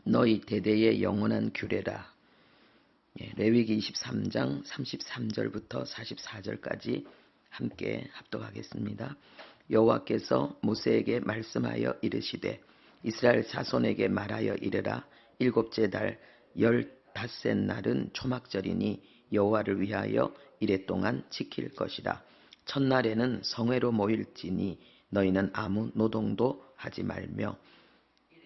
너희 대대의 영원한 규례라. 레위기 23장 33절부터 44절까지 함께 합독하겠습니다. 여호와께서 모세에게 말씀하여 이르시되 이스라엘 자손에게 말하여 이르라. 일곱째 달 15셋 날은 초막절이니 여호와를 위하여 이레 동안 지킬 것이라. 첫날에는 성회로 모일지니 너희는 아무 노동도 하지 말며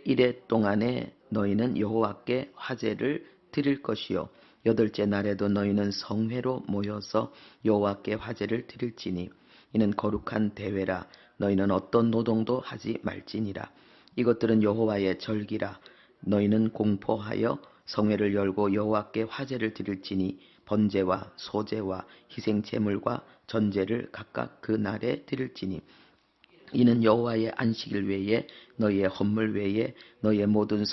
이레 동안에 너희는 여호와께 화제를 드릴 것이요 여덟째 날에도 너희는 성회로 모여서 여호와께 화제를 드릴지니 이는 거룩한 대회라. 너희는 어떤 노동도 하지 말지니라. 이것들은 여호와의 절기라. 너희는 공포하여 성회를 열고 여호와께 화제를 드릴지니 번제와 소제와 희생제물과 전제를 각각 그 날에 드릴지니 이는 여호와의 안식일 외에 너희의 헌물 외에 너희의 모든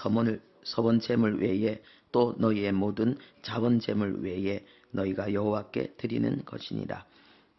서원제물 외에 또 너희의 모든 자원제물 외에 너희가 여호와께 드리는 것이니라.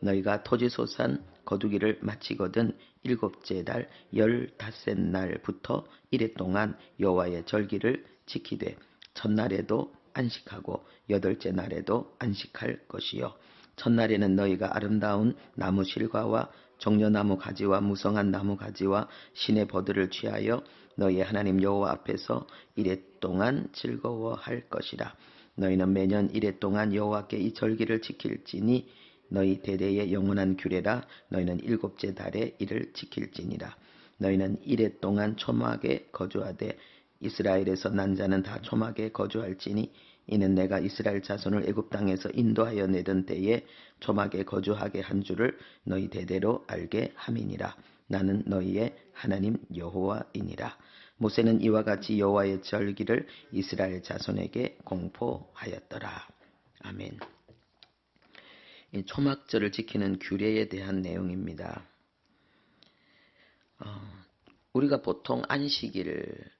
너희가 토지소산 거두기를 마치거든 일곱째 달 15셋 날부터 이레 동안 여호와의 절기를 지키되 첫날에도 안식하고 여덟째 날에도 안식할 것이요 첫날에는 너희가 아름다운 나무 실과와 종려나무 가지와 무성한 나무 가지와 신의 버들을 취하여 너희의 하나님 여호와 앞에서 이레 동안 즐거워할 것이라. 너희는 매년 이레 동안 여호와께 이 절기를 지킬지니 너희 대대의 영원한 규례라. 너희는 일곱째 달에 이를 지킬지니라. 너희는 이레 동안 초막에 거주하되 이스라엘에서 난 자는 다 초막에 거주할지니 이는 내가 이스라엘 자손을 애굽 땅에서 인도하여 내던 때에 초막에 거주하게 한 줄을 너희 대대로 알게 함이니라. 나는 너희의 하나님 여호와이니라. 모세는 이와 같이 여호와의 절기를 이스라엘 자손에게 공포하였더라. 아멘. 이 초막절을 지키는 규례에 대한 내용입니다. 우리가 보통 안식일을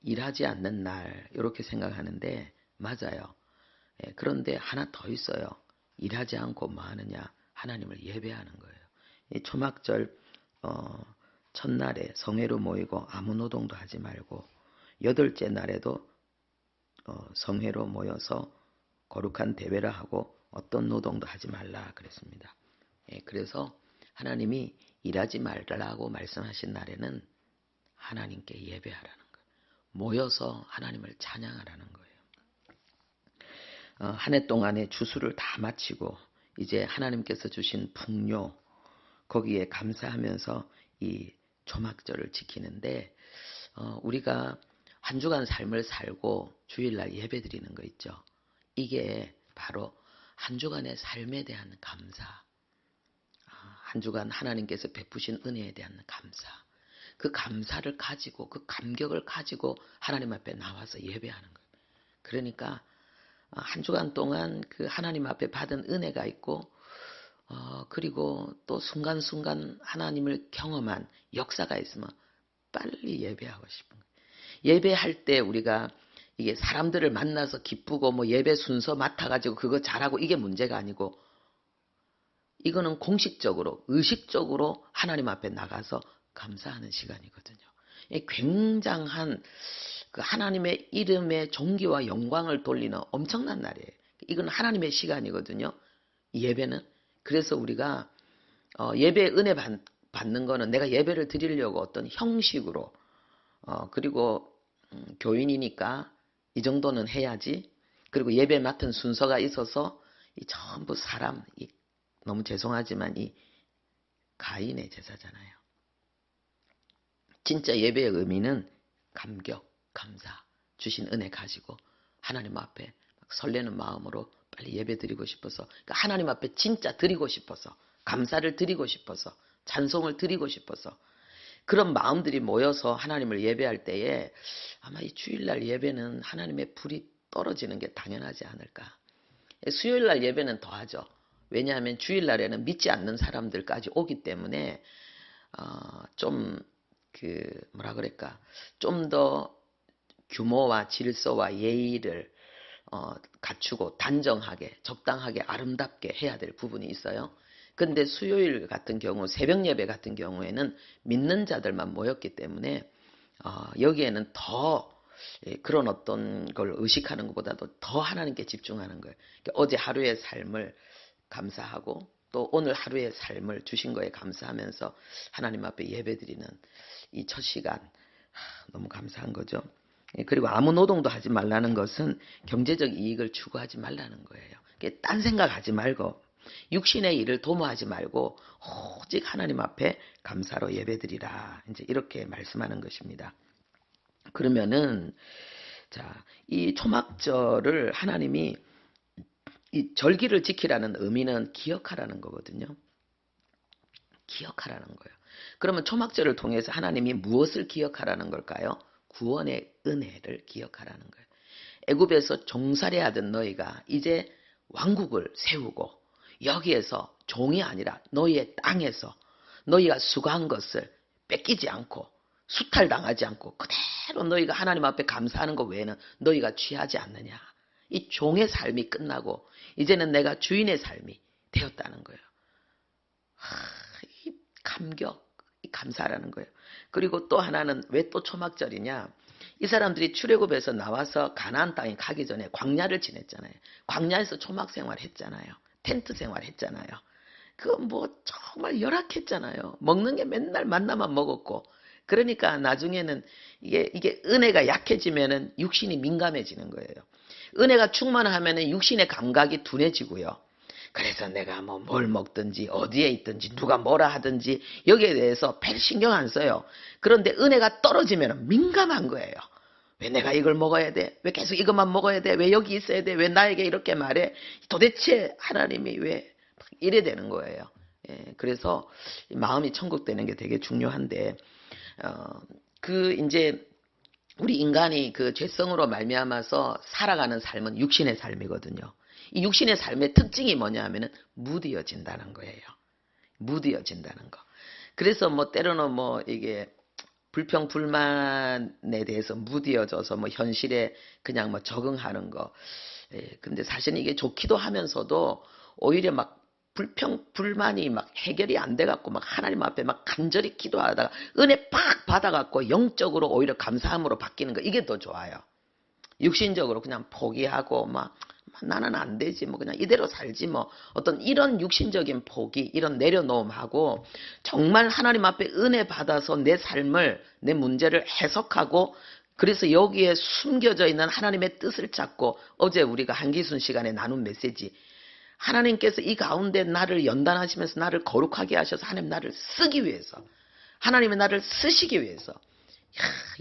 일하지 않는 날 이렇게 생각하는데 맞아요. 그런데 하나 더 있어요. 일하지 않고 뭐 하느냐? 하나님을 예배하는 거예요. 이 초막절 첫날에 성회로 모이고 아무 노동도 하지 말고 여덟째 날에도 성회로 모여서 거룩한 대회를 하고 어떤 노동도 하지 말라 그랬습니다. 그래서 하나님이 일하지 말라고 말씀하신 날에는 하나님께 예배하라는 거예요. 모여서 하나님을 찬양하라는 거예요. 한 해 동안의 주수를 다 마치고 이제 하나님께서 주신 풍요 거기에 감사하면서 이 초막절을 지키는데 우리가 한 주간 삶을 살고 주일날 예배 드리는 거 있죠. 이게 바로 한 주간의 삶에 대한 감사, 한 주간 하나님께서 베푸신 은혜에 대한 감사, 그 감사를 가지고 그 감격을 가지고 하나님 앞에 나와서 예배하는 거예요. 그러니까 한 주간 동안 그 하나님 앞에 받은 은혜가 있고 그리고 또 순간순간 하나님을 경험한 역사가 있으면 빨리 예배하고 싶은 거예요. 예배할 때 우리가 이게 사람들을 만나서 기쁘고 뭐 예배 순서 맡아가지고 그거 잘하고 이게 문제가 아니고 이거는 공식적으로 의식적으로 하나님 앞에 나가서 감사하는 시간이거든요. 굉장한 그 하나님의 이름의 존귀와 영광을 돌리는 엄청난 날이에요. 이건 하나님의 시간이거든요. 예배는. 그래서 우리가 예배의 은혜 받는 거는 내가 예배를 드리려고 어떤 형식으로 그리고 교인이니까 이 정도는 해야지. 그리고 예배 맡은 순서가 있어서 이 전부 사람 너무 죄송하지만 이 가인의 제사잖아요. 진짜 예배의 의미는 감격, 감사, 주신 은혜 가지고 하나님 앞에 설레는 마음으로 빨리 예배 드리고 싶어서 그러니까 하나님 앞에 진짜 드리고 싶어서 감사를 드리고 싶어서 찬송을 드리고 싶어서 그런 마음들이 모여서 하나님을 예배할 때에 아마 이 주일날 예배는 하나님의 불이 떨어지는 게 당연하지 않을까. 수요일날 예배는 더하죠. 왜냐하면 주일날에는 믿지 않는 사람들까지 오기 때문에 좀 좀 더 규모와 질서와 예의를 갖추고 단정하게 적당하게 아름답게 해야 될 부분이 있어요. 근데 수요일 같은 경우 새벽 예배 같은 경우에는 믿는 자들만 모였기 때문에 여기에는 더 그런 어떤 걸 의식하는 것보다도 더 하나님께 집중하는 거예요. 그러니까 어제 하루의 삶을 감사하고 또 오늘 하루의 삶을 주신 거에 감사하면서 하나님 앞에 예배드리는 이 첫 시간 너무 감사한 거죠. 그리고 아무 노동도 하지 말라는 것은 경제적 이익을 추구하지 말라는 거예요. 딴 생각하지 말고 육신의 일을 도모하지 말고 오직 하나님 앞에 감사로 예배드리라. 이제 이렇게 말씀하는 것입니다. 그러면은 자, 이 초막절을 하나님이 이 절기를 지키라는 의미는 기억하라는 거거든요. 기억하라는 거예요. 그러면 초막절을 통해서 하나님이 무엇을 기억하라는 걸까요? 구원의 은혜를 기억하라는 거예요. 애굽에서 종살이하던 너희가 이제 왕국을 세우고 여기에서 종이 아니라 너희의 땅에서 너희가 수고한 것을 뺏기지 않고 수탈당하지 않고 그대로 너희가 하나님 앞에 감사하는 것 외에는 너희가 취하지 않느냐. 이 종의 삶이 끝나고 이제는 내가 주인의 삶이 되었다는 거예요. 이 감격, 이 감사라는 거예요. 그리고 또 하나는 왜 또 초막절이냐. 이 사람들이 출애굽에서 나와서 가나안 땅에 가기 전에 광야를 지냈잖아요. 광야에서 초막 생활했잖아요. 텐트 생활했잖아요. 그거 뭐 정말 열악했잖아요. 먹는 게 맨날 만나만 먹었고. 그러니까 나중에는 이게 은혜가 약해지면은 육신이 민감해지는 거예요. 은혜가 충만하면은 육신의 감각이 둔해지고요. 그래서 내가 뭐 뭘 먹든지 어디에 있든지 누가 뭐라 하든지 여기에 대해서 별 신경 안 써요. 그런데 은혜가 떨어지면 민감한 거예요. 왜 내가 이걸 먹어야 돼? 왜 계속 이것만 먹어야 돼? 왜 여기 있어야 돼? 왜 나에게 이렇게 말해? 도대체 하나님이 왜 이래 되는 거예요. 그래서 마음이 천국 되는 게 되게 중요한데 이제 우리 인간이 그 죄성으로 말미암아서 살아가는 삶은 육신의 삶이거든요. 이 육신의 삶의 특징이 뭐냐 하면은 무디어진다는 거예요. 무디어진다는 거. 그래서 뭐 때로는 뭐 이게 불평 불만에 대해서 무디어져서 뭐 현실에 그냥 뭐 적응하는 거. 근데 사실 이게 좋기도 하면서도 오히려 막 불평 불만이 막 해결이 안 돼갖고 막 하나님 앞에 막 간절히 기도하다가 은혜 팍 받아갖고 영적으로 오히려 감사함으로 바뀌는 거, 이게 더 좋아요. 육신적으로 그냥 포기하고 막 나는 안 되지 뭐 그냥 이대로 살지 뭐 어떤 이런 육신적인 포기, 이런 내려놓음하고 정말 하나님 앞에 은혜 받아서 내 삶을, 내 문제를 해석하고 그래서 여기에 숨겨져 있는 하나님의 뜻을 찾고, 어제 우리가 한기순 시간에 나눈 메시지, 하나님께서 이 가운데 나를 연단하시면서 나를 거룩하게 하셔서 하나님 나를 쓰기 위해서, 하나님의 나를 쓰시기 위해서,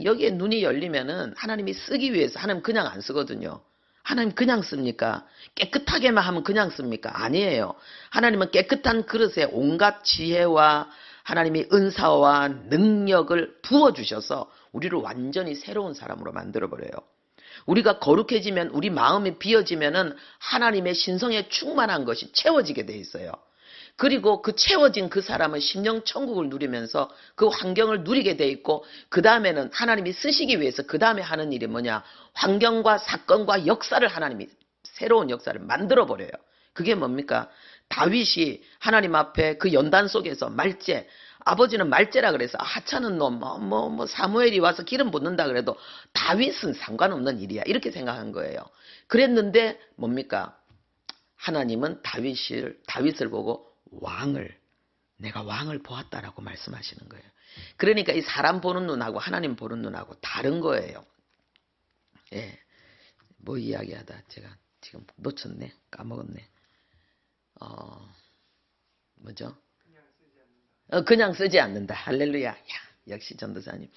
여기에 눈이 열리면은 하나님이 쓰기 위해서, 하나님 그냥 안 쓰거든요. 하나님 그냥 씁니까? 깨끗하게만 하면 그냥 씁니까? 아니에요. 하나님은 깨끗한 그릇에 온갖 지혜와 하나님이 은사와 능력을 부어주셔서 우리를 완전히 새로운 사람으로 만들어버려요. 우리가 거룩해지면, 우리 마음이 비어지면은 하나님의 신성에 충만한 것이 채워지게 돼 있어요. 그리고 그 채워진 그 사람은 심령 천국을 누리면서 그 환경을 누리게 돼 있고, 그 다음에는 하나님이 쓰시기 위해서 그 다음에 하는 일이 뭐냐, 환경과 사건과 역사를 하나님이 새로운 역사를 만들어 버려요. 그게 뭡니까? 다윗이 하나님 앞에 그 연단 속에서 말제, 아버지는 말제라 그래서 하찮은 놈, 사무엘이 와서 기름 붓는다 그래도 다윗은 상관없는 일이야, 이렇게 생각한 거예요. 그랬는데 뭡니까? 하나님은 다윗을 보고 내가 왕을 보았다라고 말씀하시는 거예요. 그러니까 이 사람 보는 눈하고 하나님 보는 눈하고 다른 거예요. 뭐 이야기하다 제가 지금 놓쳤네, 까먹었네. 뭐죠? 그냥 쓰지 않는다. 할렐루야. 야, 역시 전도사님.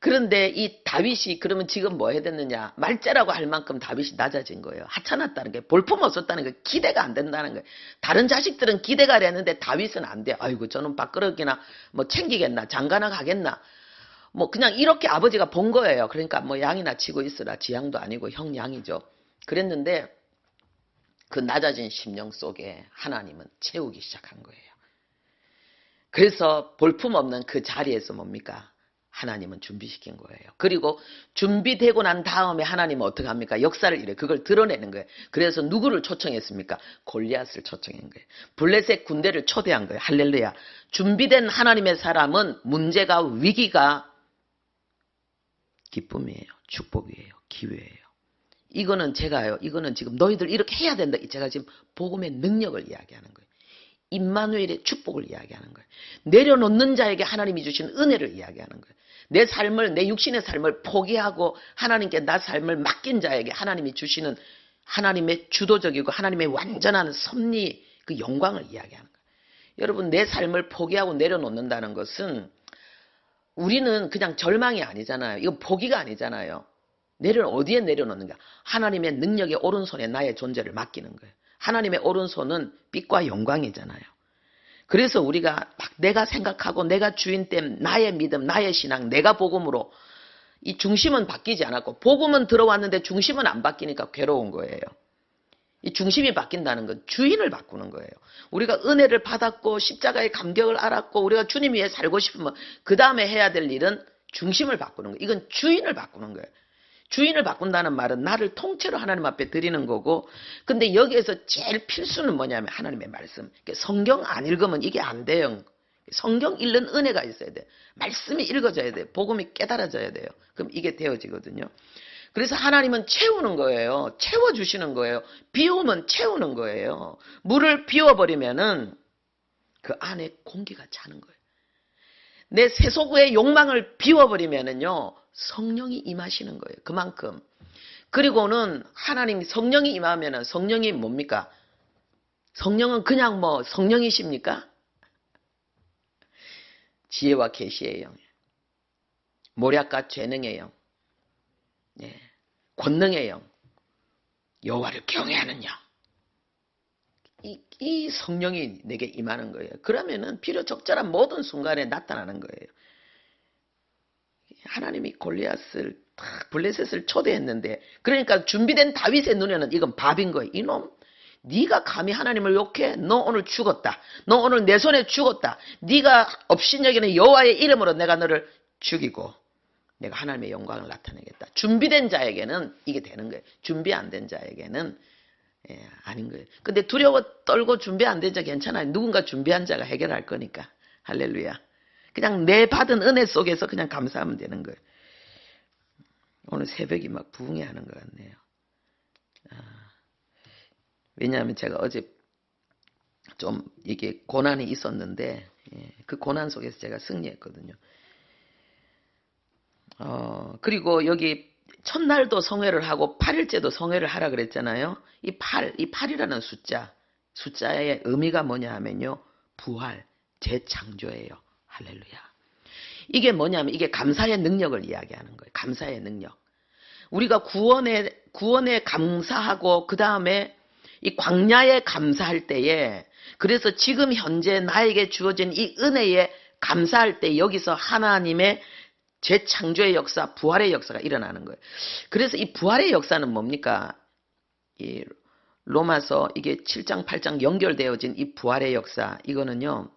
그런데 이 다윗이 그러면 지금 뭐 해야 됐느냐, 말제라고 할 만큼 다윗이 낮아진 거예요. 하찮았다는 게, 볼품 없었다는 게, 기대가 안 된다는 거예요. 다른 자식들은 기대가 되는데 다윗은 안 돼. 아이고 저는 밥그릇이나 뭐 챙기겠나, 장가나 가겠나, 뭐 그냥 이렇게 아버지가 본 거예요. 그러니까 뭐 양이나 치고 있으라, 지 양도 아니고 형 양이죠. 그랬는데 그 낮아진 심령 속에 하나님은 채우기 시작한 거예요. 그래서 볼품없는 그 자리에서 뭡니까? 하나님은 준비시킨 거예요. 그리고 준비되고 난 다음에 하나님은 어떻게 합니까? 역사를 이래, 그걸 드러내는 거예요. 그래서 누구를 초청했습니까? 골리앗을 초청한 거예요. 블레셋 군대를 초대한 거예요. 할렐루야. 준비된 하나님의 사람은 문제가, 위기가 기쁨이에요. 축복이에요. 기회예요. 이거는 이거는 지금 너희들 이렇게 해야 된다. 제가 지금 복음의 능력을 이야기하는 거예요. 임마누엘의 축복을 이야기하는 거예요. 내려놓는 자에게 하나님이 주신 은혜를 이야기하는 거예요. 내 삶을, 내 육신의 삶을 포기하고 하나님께 나 삶을 맡긴 자에게 하나님이 주시는 하나님의 주도적이고 하나님의 완전한 섭리, 그 영광을 이야기하는 거예요. 여러분, 내 삶을 포기하고 내려놓는다는 것은 우리는 그냥 절망이 아니잖아요. 이건 포기가 아니잖아요. 어디에 내려놓는가? 하나님의 능력의 오른손에 나의 존재를 맡기는 거예요. 하나님의 오른손은 빛과 영광이잖아요. 그래서 우리가 막 내가 생각하고 내가 주인됨, 나의 믿음, 나의 신앙, 내가 복음으로 이 중심은 바뀌지 않았고 복음은 들어왔는데 중심은 안 바뀌니까 괴로운 거예요. 이 중심이 바뀐다는 건 주인을 바꾸는 거예요. 우리가 은혜를 받았고 십자가의 감격을 알았고 우리가 주님 위해 살고 싶으면 그 다음에 해야 될 일은 중심을 바꾸는 거예요. 이건 주인을 바꾸는 거예요. 주인을 바꾼다는 말은 나를 통째로 하나님 앞에 드리는 거고, 근데 여기에서 제일 필수는 뭐냐면 하나님의 말씀. 성경 안 읽으면 이게 안 돼요. 성경 읽는 은혜가 있어야 돼. 말씀이 읽어져야 돼. 복음이 깨달아져야 돼요. 그럼 이게 되어지거든요. 그래서 하나님은 채우는 거예요. 채워주시는 거예요. 비우면 채우는 거예요. 물을 비워버리면은 그 안에 공기가 차는 거예요. 내 세속의 욕망을 비워버리면은요, 성령이 임하시는 거예요. 그만큼. 그리고는 하나님 성령이 임하면은 성령이 뭡니까? 성령은 그냥 뭐 성령이십니까? 지혜와 계시의 영, 모략과 재능의 영, 예, 권능의 영, 여호와를 경외하는 영. 이 성령이 내게 임하는 거예요. 그러면은 필요 적절한 모든 순간에 나타나는 거예요. 하나님이 골리앗을 블레셋을 초대했는데, 그러니까 준비된 다윗의 눈에는 이건 밥인 거예요. 이놈, 네가 감히 하나님을 욕해? 너 오늘 죽었다. 너 오늘 내 손에 죽었다. 네가 업신여기는 여호와의 이름으로 내가 너를 죽이고 내가 하나님의 영광을 나타내겠다. 준비된 자에게는 이게 되는 거예요. 준비 안 된 자에게는 아닌 거예요. 근데 두려워 떨고 준비 안 된 자 괜찮아요. 누군가 준비한 자가 해결할 거니까. 할렐루야. 그냥 내 받은 은혜 속에서 그냥 감사하면 되는 거예요. 오늘 새벽이 막 부흥해하는 것 같네요. 왜냐하면 제가 어제 좀 이게 고난이 있었는데 그 고난 속에서 제가 승리했거든요. 그리고 여기 첫날도 성회를 하고 8일째도 성회를 하라 그랬잖아요. 이 8이라는 숫자의 의미가 뭐냐 하면요, 부활, 재창조예요. 할렐루야. 이게 뭐냐면 이게 감사의 능력을 이야기하는 거예요. 감사의 능력. 우리가 구원에 감사하고 그 다음에 이 광야에 감사할 때에, 그래서 지금 현재 나에게 주어진 이 은혜에 감사할 때 여기서 하나님의 재창조의 역사, 부활의 역사가 일어나는 거예요. 그래서 이 부활의 역사는 뭡니까? 이 로마서 이게 7장 8장 연결되어진 이 부활의 역사, 이거는요,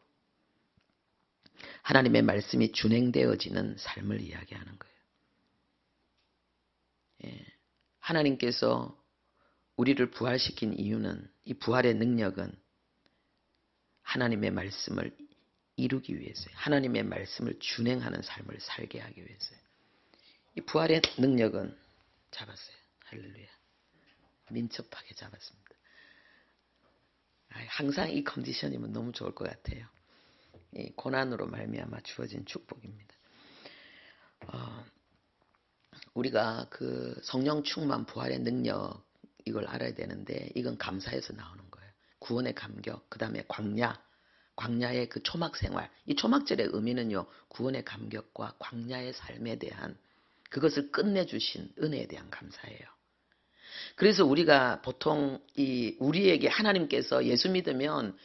하나님의 말씀이 준행되어지는 삶을 이야기하는 거예요. 하나님께서 우리를 부활시킨 이유는, 이 부활의 능력은 하나님의 말씀을 이루기 위해서요. 하나님의 말씀을 준행하는 삶을 살게 하기 위해서요. 이 부활의 능력은 잡았어요. 할렐루야. 민첩하게 잡았습니다. 항상 이 컨디션이면 너무 좋을 것 같아요. 이 고난으로 말미암아 주어진 축복입니다. 우리가 그 성령 충만 부활의 능력, 이걸 알아야 되는데 이건 감사에서 나오는 거예요. 구원의 감격, 그 다음에 광야의 그 초막 생활. 이 초막절의 의미는요, 구원의 감격과 광야의 삶에 대한 그것을 끝내주신 은혜에 대한 감사예요. 그래서 우리가 보통 우리에게 하나님께서 예수 믿으면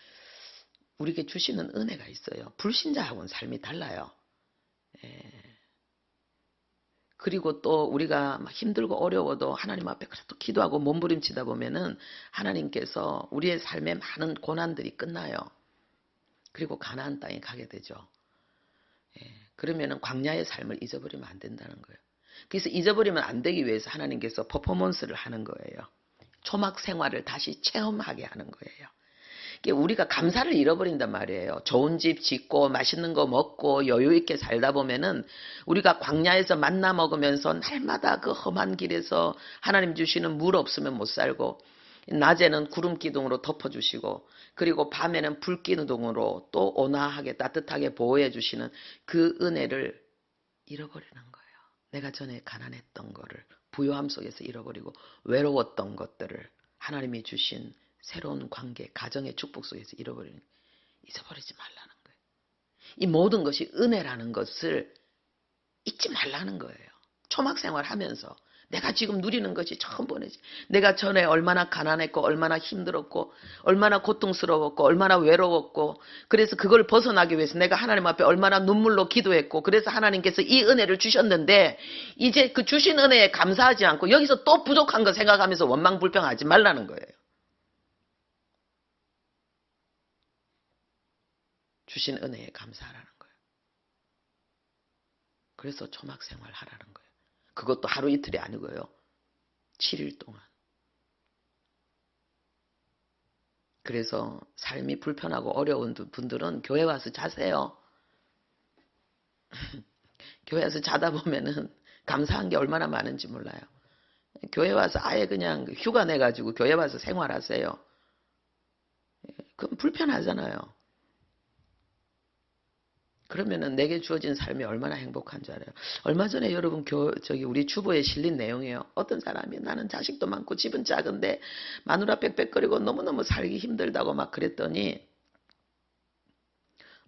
우리에게 주시는 은혜가 있어요. 불신자하고는 삶이 달라요. 그리고 또 우리가 막 힘들고 어려워도 하나님 앞에 그래도 기도하고 몸부림치다 보면은 하나님께서 우리의 삶에 많은 고난들이 끝나요. 그리고 가나안 땅에 가게 되죠. 그러면은 광야의 삶을 잊어버리면 안 된다는 거예요. 그래서 잊어버리면 안 되기 위해서 하나님께서 퍼포먼스를 하는 거예요. 초막 생활을 다시 체험하게 하는 거예요. 우리가 감사를 잃어버린단 말이에요. 좋은 집 짓고 맛있는 거 먹고 여유 있게 살다 보면은 우리가 광야에서 만나 먹으면서 날마다 그 험한 길에서 하나님 주시는 물 없으면 못 살고, 낮에는 구름 기둥으로 덮어주시고, 그리고 밤에는 불 기둥으로 또 온화하게 따뜻하게 보호해 주시는 그 은혜를 잃어버리는 거예요. 내가 전에 가난했던 거를 부요함 속에서 잃어버리고 외로웠던 것들을 하나님이 주신 새로운 관계, 가정의 축복 속에서 잊어버리지 말라는 거예요. 이 모든 것이 은혜라는 것을 잊지 말라는 거예요. 초막생활 하면서 내가 지금 누리는 것이 처음 보내지. 내가 전에 얼마나 가난했고 얼마나 힘들었고 얼마나 고통스러웠고 얼마나 외로웠고, 그래서 그걸 벗어나기 위해서 내가 하나님 앞에 얼마나 눈물로 기도했고, 그래서 하나님께서 이 은혜를 주셨는데 이제 그 주신 은혜에 감사하지 않고 여기서 또 부족한 거 생각하면서 원망불평하지 말라는 거예요. 주신 은혜에 감사하라는 거예요. 그래서 초막생활 하라는 거예요. 그것도 하루 이틀이 아니고요. 7일 동안. 그래서 삶이 불편하고 어려운 분들은 교회 와서 자세요. 교회 와서 자다 보면은 감사한 게 얼마나 많은지 몰라요. 교회 와서 아예 그냥 휴가 내가지고 교회 와서 생활하세요. 그럼 불편하잖아요. 그러면은 내게 주어진 삶이 얼마나 행복한 줄 알아요. 얼마 전에 여러분 우리 주보에 실린 내용이에요. 어떤 사람이 나는 자식도 많고 집은 작은데 마누라 빽빽거리고 너무너무 살기 힘들다고 막 그랬더니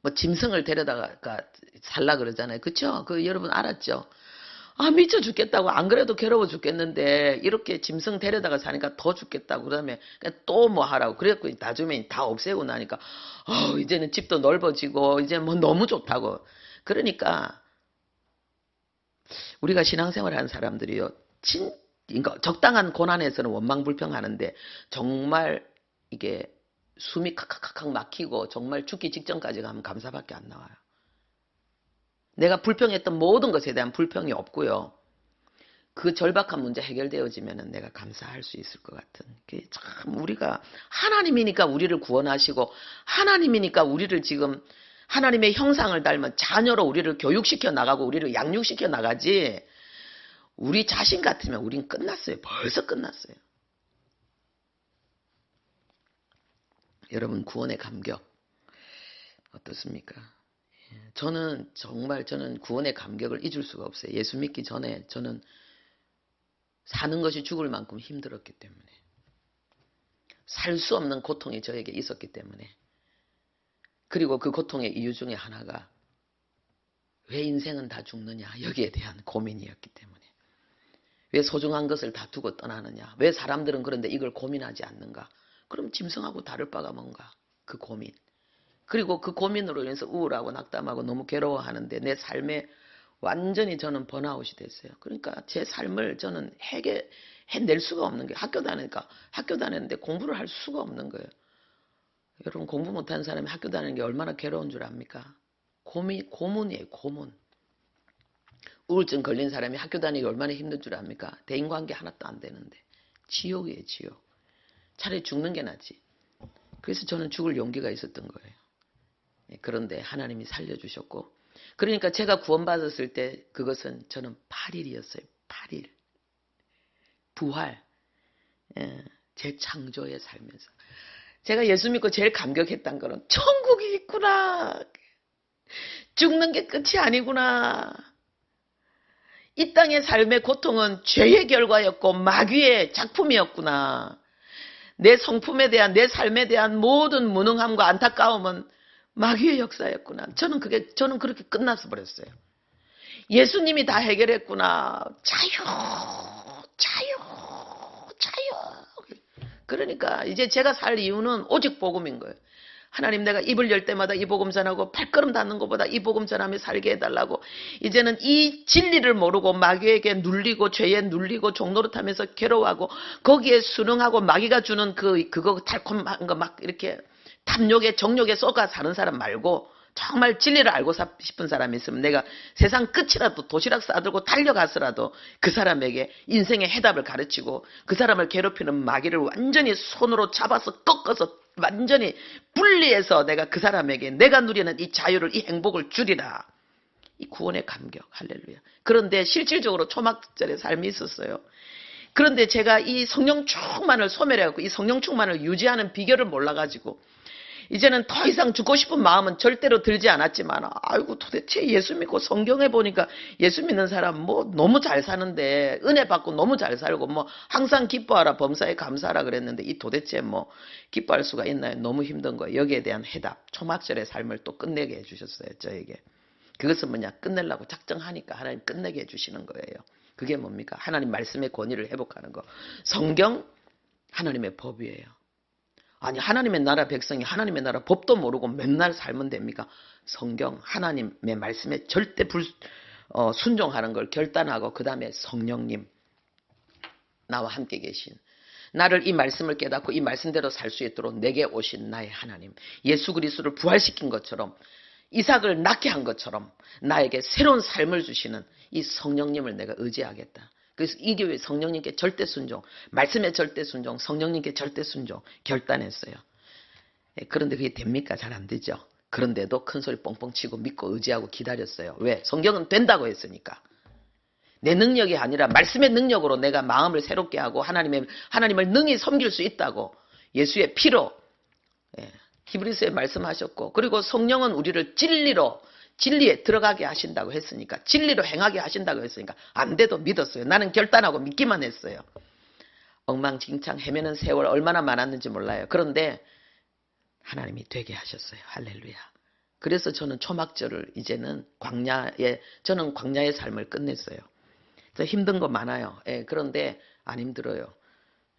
뭐 짐승을 데려다가 살라 그러잖아요. 그쵸? 그 여러분 알았죠? 아, 미쳐 죽겠다고. 안 그래도 괴로워 죽겠는데 이렇게 짐승 데려다가 사니까 더 죽겠다고. 그다음에 또 뭐 하라고. 그래갖고 나중에 다 없애고 나니까 이제는 집도 넓어지고 이제 뭐 너무 좋다고. 그러니까 우리가 신앙생활 하는 사람들이요, 그러니까 적당한 고난에서는 원망불평하는데 정말 이게 숨이 칵칵칵 막히고 정말 죽기 직전까지 가면 감사밖에 안 나와요. 내가 불평했던 모든 것에 대한 불평이 없고요. 그 절박한 문제 해결되어지면 내가 감사할 수 있을 것 같은. 참 우리가 하나님이니까 우리를 구원하시고 하나님이니까 우리를 지금 하나님의 형상을 닮은 자녀로 우리를 교육시켜 나가고 우리를 양육시켜 나가지, 우리 자신 같으면 우린 끝났어요. 벌써 끝났어요. 여러분 구원의 감격 어떻습니까? 저는 구원의 감격을 잊을 수가 없어요. 예수 믿기 전에 저는 사는 것이 죽을 만큼 힘들었기 때문에, 살 수 없는 고통이 저에게 있었기 때문에, 그리고 그 고통의 이유 중에 하나가 왜 인생은 다 죽느냐, 여기에 대한 고민이었기 때문에, 왜 소중한 것을 다 두고 떠나느냐, 왜 사람들은 그런데 이걸 고민하지 않는가. 그럼 짐승하고 다를 바가 뭔가. 그 고민. 그리고 그 고민으로 인해서 우울하고 낙담하고 너무 괴로워하는데 내 삶에 완전히 저는 번아웃이 됐어요. 그러니까 제 삶을 저는 해낼 수가 없는 게, 학교 다니는데 공부를 할 수가 없는 거예요. 여러분 공부 못하는 사람이 학교 다니는 게 얼마나 괴로운 줄 압니까? 고문이에요. 고문. 우울증 걸린 사람이 학교 다니기 얼마나 힘든 줄 압니까? 대인관계 하나도 안 되는데. 지옥이에요. 지옥. 차라리 죽는 게 낫지. 그래서 저는 죽을 용기가 있었던 거예요. 그런데 하나님이 살려주셨고, 그러니까 제가 구원받았을 때 그것은 저는 8일이었어요. 8일. 부활. 재창조에 살면서. 제가 예수 믿고 제일 감격했던 거는 천국이 있구나. 죽는 게 끝이 아니구나. 이 땅의 삶의 고통은 죄의 결과였고 마귀의 작품이었구나. 내 성품에 대한, 내 삶에 대한 모든 무능함과 안타까움은 마귀의 역사였구나. 저는 그렇게 끝나서 버렸어요. 예수님이 다 해결했구나. 자유. 그러니까 이제 제가 살 이유는 오직 복음인 거예요. 하나님, 내가 입을 열 때마다 이 복음 전하고 발걸음 닿는 것보다 이 복음 전하며 살게 해달라고. 이제는 이 진리를 모르고 마귀에게 눌리고 죄에 눌리고 종노릇하면서 괴로워하고 거기에 순응하고 마귀가 주는 그거 달콤한 거 막 이렇게 탐욕에 정욕에 쏘가 사는 사람 말고, 정말 진리를 알고 싶은 사람이 있으면 내가 세상 끝이라도 도시락 싸들고 달려가서라도 그 사람에게 인생의 해답을 가르치고 그 사람을 괴롭히는 마귀를 완전히 손으로 잡아서 꺾어서 완전히 분리해서 내가 그 사람에게 내가 누리는 이 자유를, 이 행복을 주리라. 이 구원의 감격. 할렐루야. 그런데 실질적으로 초막절의 삶이 있었어요. 그런데 제가 이 성령 충만을 소멸해갖고 이 성령 충만을 유지하는 비결을 몰라가지고 이제는 더 이상 죽고 싶은 마음은 절대로 들지 않았지만, 아이고 도대체 예수 믿고 성경에 보니까 예수 믿는 사람 뭐 너무 잘 사는데, 은혜 받고 너무 잘 살고 뭐 항상 기뻐하라 범사에 감사하라 그랬는데, 이 도대체 뭐 기뻐할 수가 있나요? 너무 힘든 거예요. 여기에 대한 해답, 초막절의 삶을 또 끝내게 해주셨어요. 저에게. 그것은 뭐냐, 끝내려고 작정하니까 하나님 끝내게 해주시는 거예요. 그게 뭡니까? 하나님 말씀의 권위를 회복하는 거. 성경 하나님의 법이에요. 아니, 하나님의 나라 백성이 하나님의 나라 법도 모르고 맨날 살면 됩니까? 성경 하나님의 말씀에 절대 순종하는 걸 결단하고, 그 다음에 성령님 나와 함께 계신, 나를 이 말씀을 깨닫고 이 말씀대로 살 수 있도록 내게 오신 나의 하나님, 예수 그리스도를 부활시킨 것처럼, 이삭을 낳게 한 것처럼 나에게 새로운 삶을 주시는 이 성령님을 내가 의지하겠다. 그래서 이 교회 성령님께 절대 순종, 말씀에 절대 순종, 성령님께 절대 순종 결단했어요. 그런데 그게 됩니까? 잘 안 되죠. 그런데도 큰 소리 뻥뻥 치고 믿고 의지하고 기다렸어요. 왜? 성경은 된다고 했으니까. 내 능력이 아니라 말씀의 능력으로 내가 마음을 새롭게 하고 하나님을 능히 섬길 수 있다고 예수의 피로, 히브리서에 말씀하셨고, 그리고 성령은 우리를 진리에 들어가게 하신다고 했으니까, 진리로 행하게 하신다고 했으니까 안 돼도 믿었어요. 나는 결단하고 믿기만 했어요. 엉망진창 헤매는 세월 얼마나 많았는지 몰라요. 그런데 하나님이 되게 하셨어요. 할렐루야. 그래서 저는 초막절을 이제는 저는 광야의 삶을 끝냈어요. 힘든 거 많아요. 그런데 안 힘들어요.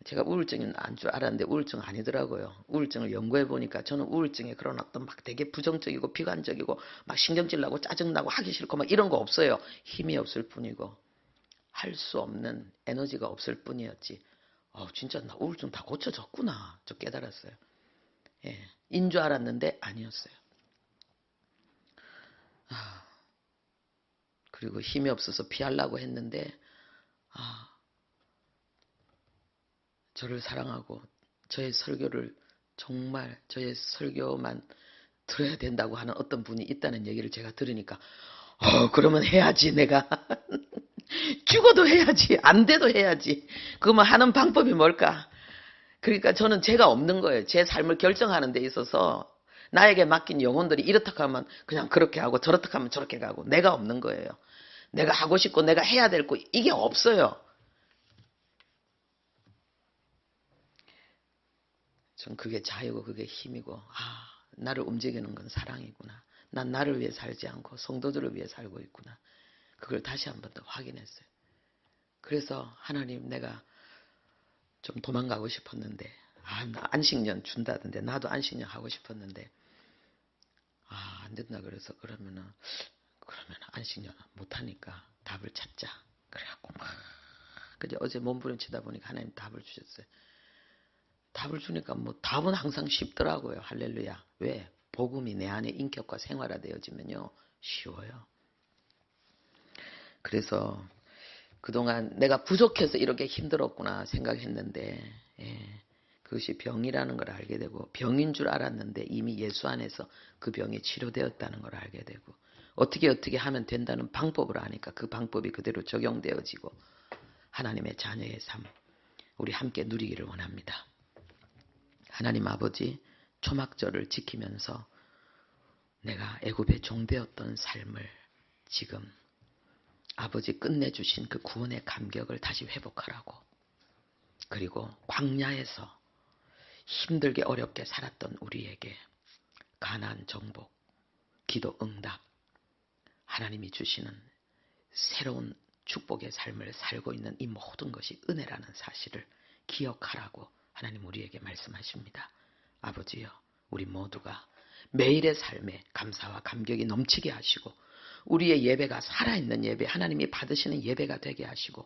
제가 우울증은 안 줄 알았는데 우울증 아니더라고요. 우울증을 연구해 보니까 저는 우울증에 그런 어떤 막 되게 부정적이고 비관적이고 막 신경질 나고 짜증나고 하기 싫고 막 이런 거 없어요. 힘이 없을 뿐이고 할 수 없는 에너지가 없을 뿐이었지. 진짜 나 우울증 다 고쳐졌구나. 저 깨달았어요. 인 줄 알았는데 아니었어요. 그리고 힘이 없어서 피하려고 했는데 저를 사랑하고 저의 설교를 정말 저의 설교만 들어야 된다고 하는 어떤 분이 있다는 얘기를 제가 들으니까 그러면 해야지. 내가 죽어도 해야지. 안 돼도 해야지. 그러면 하는 방법이 뭘까? 그러니까 저는 제가 없는 거예요. 제 삶을 결정하는 데 있어서 나에게 맡긴 영혼들이 이렇다 하면 그냥 그렇게 하고 저렇다 하면 저렇게 가고, 내가 없는 거예요. 내가 하고 싶고 내가 해야 될 거 이게 없어요. 전 그게 자유고 그게 힘이고, 나를 움직이는 건 사랑이구나. 난 나를 위해 살지 않고 성도들을 위해 살고 있구나. 그걸 다시 한 번 더 확인했어요. 그래서 하나님, 내가 좀 도망가고 싶었는데, 나 안식년 준다던데 나도 안식년 하고 싶었는데 안 된다 그래서 그러면 안식년 못하니까 답을 찾자. 그래갖고 막 그제 어제 몸부림치다 보니까 하나님 답을 주셨어요. 답을 주니까 뭐 답은 항상 쉽더라고요. 할렐루야. 왜? 복음이 내 안에 인격과 생활화되어지면요 쉬워요. 그래서 그동안 내가 부족해서 이렇게 힘들었구나 생각했는데, 그것이 병이라는 걸 알게 되고, 병인 줄 알았는데 이미 예수 안에서 그 병이 치료되었다는 걸 알게 되고, 어떻게 하면 된다는 방법을 아니까 그 방법이 그대로 적용되어지고, 하나님의 자녀의 삶 우리 함께 누리기를 원합니다. 하나님 아버지, 초막절을 지키면서 내가 애굽의 종되었던 삶을 지금 아버지 끝내주신 그 구원의 감격을 다시 회복하라고, 그리고 광야에서 힘들게 어렵게 살았던 우리에게 가나안 정복, 기도 응답, 하나님이 주시는 새로운 축복의 삶을 살고 있는 이 모든 것이 은혜라는 사실을 기억하라고 하나님 우리에게 말씀하십니다. 아버지여, 우리 모두가 매일의 삶에 감사와 감격이 넘치게 하시고, 우리의 예배가 살아있는 예배, 하나님이 받으시는 예배가 되게 하시고,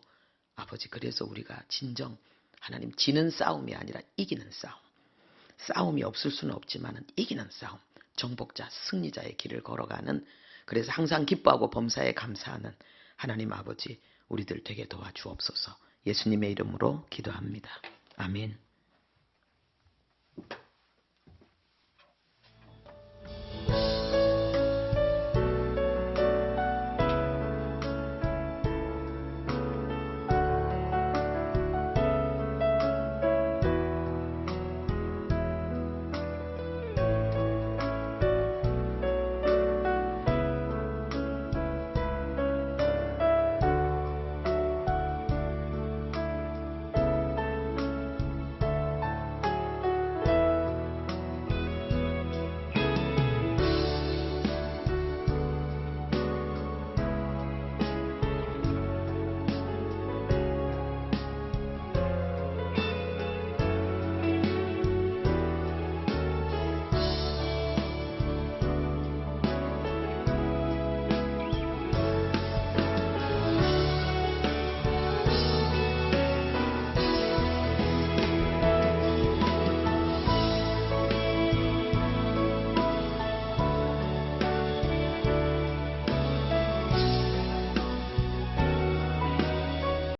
아버지, 그래서 우리가 진정 하나님 지는 싸움이 아니라 이기는 싸움이 없을 수는 없지만 이기는 싸움, 정복자 승리자의 길을 걸어가는, 그래서 항상 기뻐하고 범사에 감사하는 하나님 아버지 우리들 되게 도와주옵소서. 예수님의 이름으로 기도합니다. 아멘.